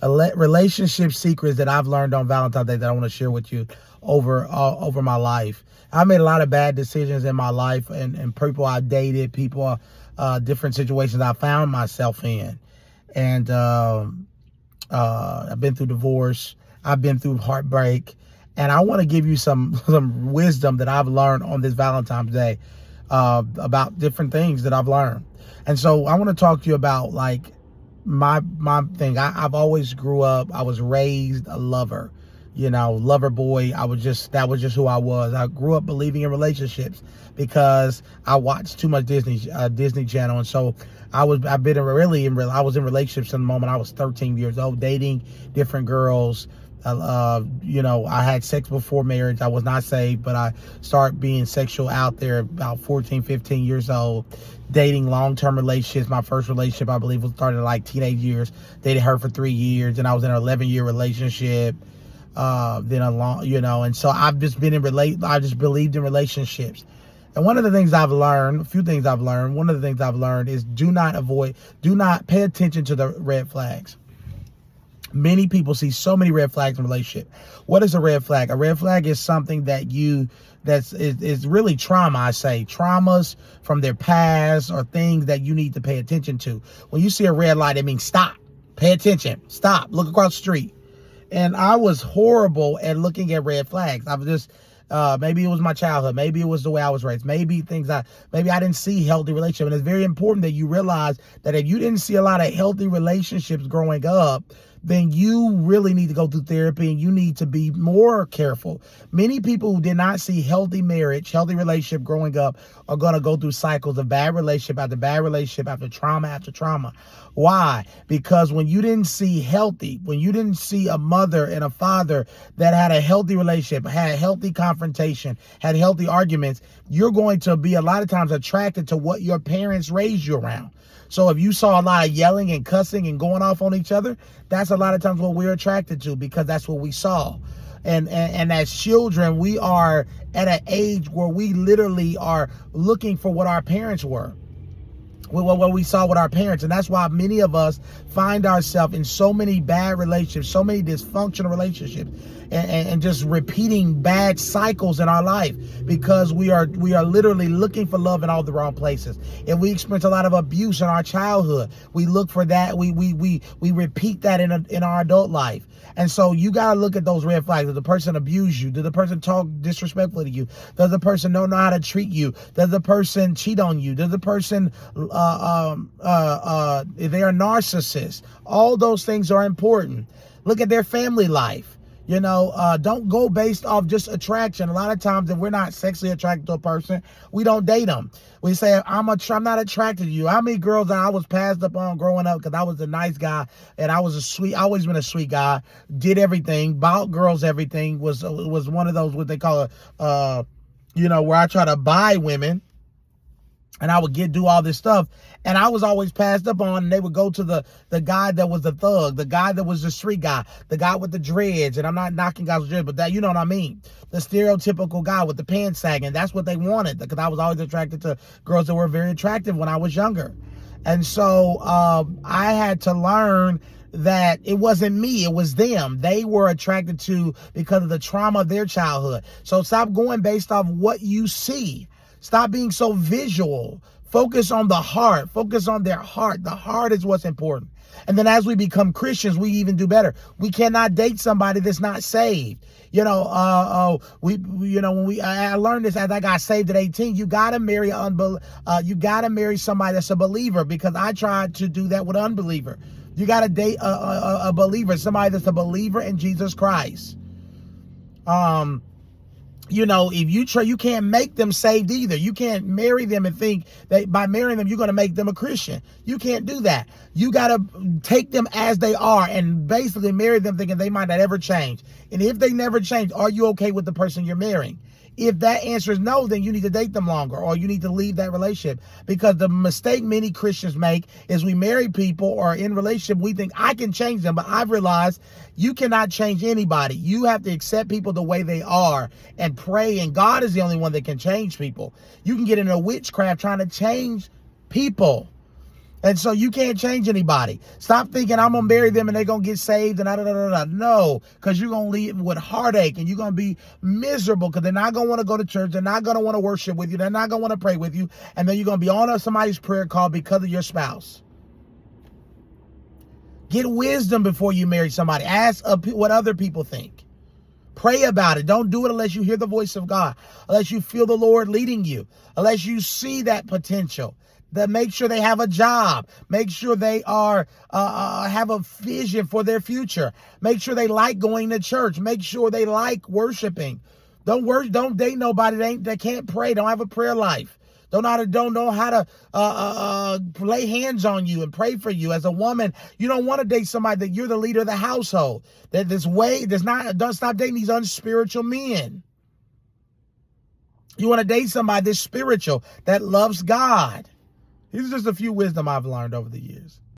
relationship secrets that I've learned on Valentine's Day that I want to share with you over my life. I made a lot of bad decisions in my life, and people I dated, people, different situations I found myself in. And I've been through divorce. I've been through heartbreak. And I want to give you some wisdom that I've learned on this Valentine's Day about different things that I've learned. And so I want to talk to you about like my thing. I've always grew up. I was raised a lover, lover boy. That was just who I was. I grew up believing in relationships because I watched too much Disney Channel. And so I was in relationships from the moment I was 13 years old, dating different girls. I had sex before marriage. I was not saved, but I started being sexual out there about 14, 15 years old, dating long-term relationships. My first relationship, I believe, was started like teenage years. Dated her for 3 years, and I was in an 11-year relationship. And so I've just I just believed in relationships. And one of the things I've learned, one of the things I've learned is do not pay attention to the red flags. Many people see so many red flags in a relationship. What is a red flag? A red flag is something is really trauma, I say. Traumas from their past or things that you need to pay attention to. When you see a red light, it means stop. Pay attention. Stop. Look across the street. And I was horrible at looking at red flags. I was just, maybe it was my childhood. Maybe it was the way I was raised. Maybe I didn't see healthy relationships. And it's very important that you realize that if you didn't see a lot of healthy relationships growing up, then you really need to go through therapy and you need to be more careful. Many people who did not see healthy marriage, healthy relationship growing up are going to go through cycles of bad relationship after trauma after trauma. Why? Because when you didn't see a mother and a father that had a healthy relationship, had healthy confrontation, had healthy arguments, you're going to be a lot of times attracted to what your parents raised you around. So if you saw a lot of yelling and cussing and going off on each other, that's a lot of times what we're attracted to because that's what we saw. And as children, we are at an age where we literally are looking for what our parents were. What we saw with our parents. And that's why many of us find ourselves in so many bad relationships, so many dysfunctional relationships, and just repeating bad cycles in our life because we are literally looking for love in all the wrong places. If we experience a lot of abuse in our childhood, we look for that. We repeat that in our adult life. And so you got to look at those red flags. Does the person abuse you? Does the person talk disrespectfully to you? Does the person don't know how to treat you? Does the person cheat on you? Does the person if they are narcissists? All those things are important. Look at their family life. Don't go based off just attraction. A lot of times if we're not sexually attracted to a person, we don't date them. We say, I'm not attracted to you. How many girls that I was passed up on growing up because I was a nice guy and I was always been a sweet guy, did everything, bought girls everything, was one of those, what they call where I try to buy women. And I would do all this stuff. And I was always passed up on. And they would go to the guy that was the thug, the guy that was the street guy, the guy with the dreads. And I'm not knocking guys with dreads, but that, you know what I mean? The stereotypical guy with the pants sagging. That's what they wanted because I was always attracted to girls that were very attractive when I was younger. And so I had to learn that it wasn't me, it was them. They were attracted to because of the trauma of their childhood. So stop going based off what you see. Stop being so visual. Focus on the heart. Focus on their heart. The heart is what's important. And then as we become Christians, we even do better. We cannot date somebody that's not saved. I learned this as I got saved at 18. You gotta marry somebody that's a believer because I tried to do that with an unbeliever. You gotta date a believer, somebody that's a believer in Jesus Christ. If you can't make them saved either. You can't marry them and think that by marrying them, you're going to make them a Christian. You can't do that. You got to take them as they are and basically marry them thinking they might not ever change. And if they never change, are you okay with the person you're marrying? If that answer is no, then you need to date them longer or you need to leave that relationship. Because the mistake many Christians make is we marry people or in relationship, we think I can change them. But I've realized you cannot change anybody. You have to accept people the way they are and pray. And God is the only one that can change people. You can get into witchcraft trying to change people. And so you can't change anybody. Stop thinking I'm going to marry them and they're going to get saved and da da da da. No, because you're going to leave with heartache and you're going to be miserable because they're not going to want to go to church. They're not going to want to worship with you. They're not going to want to pray with you. And then you're going to be on somebody's prayer call because of your spouse. Get wisdom before you marry somebody. Ask what other people think. Pray about it. Don't do it unless you hear the voice of God, unless you feel the Lord leading you, unless you see that potential. That make sure they have a job. Make sure they have a vision for their future. Make sure they like going to church. Make sure they like worshiping. Don't date nobody that can't pray. Don't have a prayer life. Don't know how to lay hands on you and pray for you. As a woman, you don't want to date somebody that you're the leader of the household. Don't stop dating these unspiritual men. You want to date somebody that's spiritual, that loves God. These are just a few wisdom I've learned over the years.